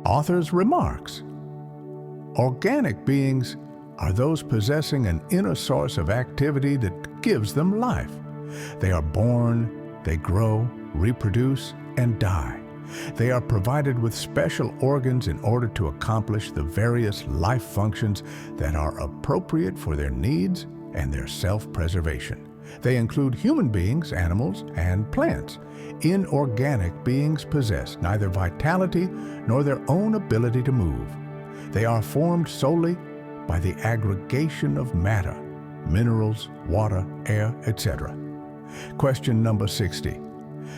Author's remarks. Organic beings are those possessing an inner source of activity that gives them life. They are born, they grow, reproduce, and die. They are provided with special organs in order to accomplish the various life functions that are appropriate for their needs and their self-preservation. They include human beings, animals, and plants. Inorganic beings possess neither vitality nor their own ability to move. They are formed solely by the aggregation of matter, minerals, water, air, etc. Question number 60.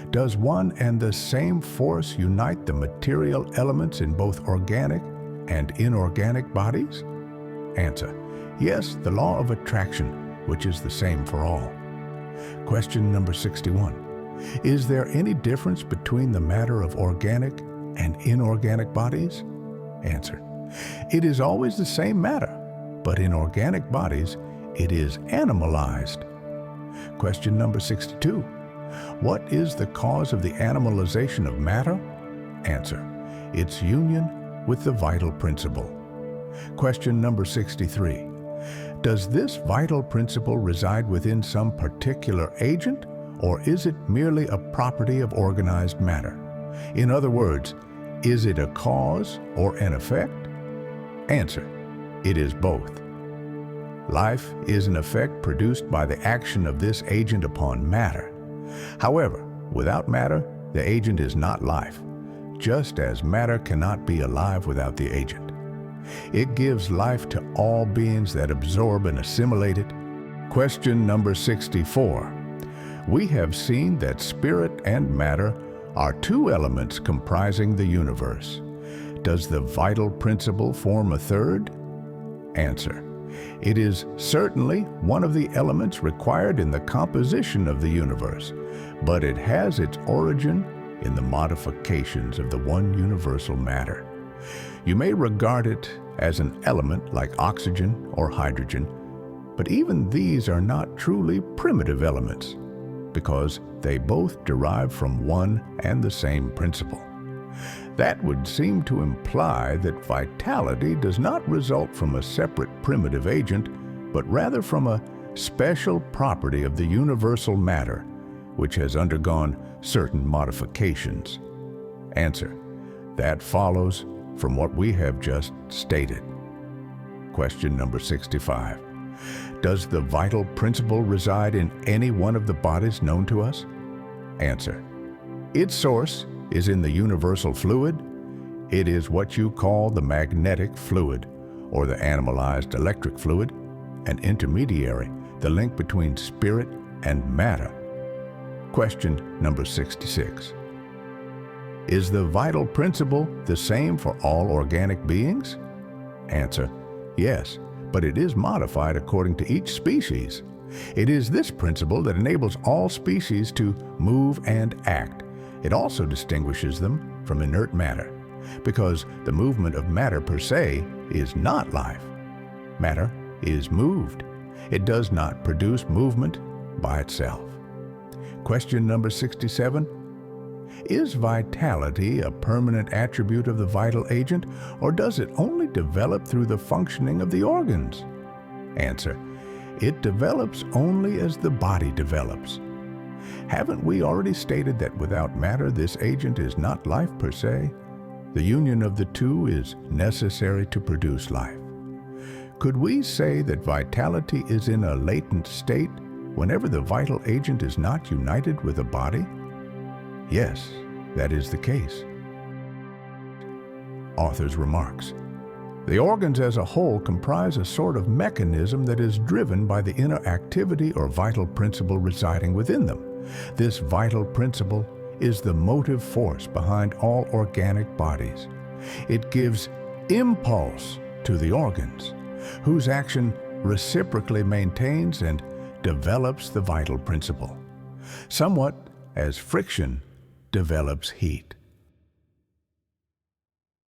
Does one and the same force unite the material elements in both organic and inorganic bodies? Answer. Yes, the law of attraction, which is the same for all. Question number 61. Is there any difference between the matter of organic and inorganic bodies? Answer. It is always the same matter, but in organic bodies, it is animalized. Question number 62. What is the cause of the animalization of matter? Answer. Its union with the vital principle. Question number 63. Does this vital principle reside within some particular agent, or is it merely a property of organized matter? In other words, is it a cause or an effect? Answer. It is both. Life is an effect produced by the action of this agent upon matter. However, without matter, the agent is not life, just as matter cannot be alive without the agent. It gives life to all beings that absorb and assimilate it. Question number 64. We have seen that spirit and matter are two elements comprising the universe. Does the vital principle form a third? Answer. It is certainly one of the elements required in the composition of the universe, but it has its origin in the modifications of the one universal matter. You may regard it as an element like oxygen or hydrogen, but even these are not truly primitive elements, because they both derive from one and the same principle. That would seem to imply that vitality does not result from a separate primitive agent, but rather from a special property of the universal matter, which has undergone certain modifications. Answer. That follows from what we have just stated. Question number 65. Does the vital principle reside in any one of the bodies known to us? Answer. Its source is in the universal fluid. It is what you call the magnetic fluid, or the animalized electric fluid, an intermediary, the link between spirit and matter. Question number 66. Is the vital principle the same for all organic beings? Answer. Yes, but it is modified according to each species. It is this principle that enables all species to move and act. It also distinguishes them from inert matter, because the movement of matter per se is not life. Matter is moved. It does not produce movement by itself. Question number 67. Is vitality a permanent attribute of the vital agent, or does it only develop through the functioning of the organs? Answer. It develops only as the body develops. Haven't we already stated that without matter, this agent is not life per se? The union of the two is necessary to produce life. Could we say that vitality is in a latent state whenever the vital agent is not united with the body? Yes, that is the case. Author's remarks. The organs as a whole comprise a sort of mechanism that is driven by the inner activity or vital principle residing within them. This vital principle is the motive force behind all organic bodies. It gives impulse to the organs, whose action reciprocally maintains and develops the vital principle, somewhat as friction develops heat.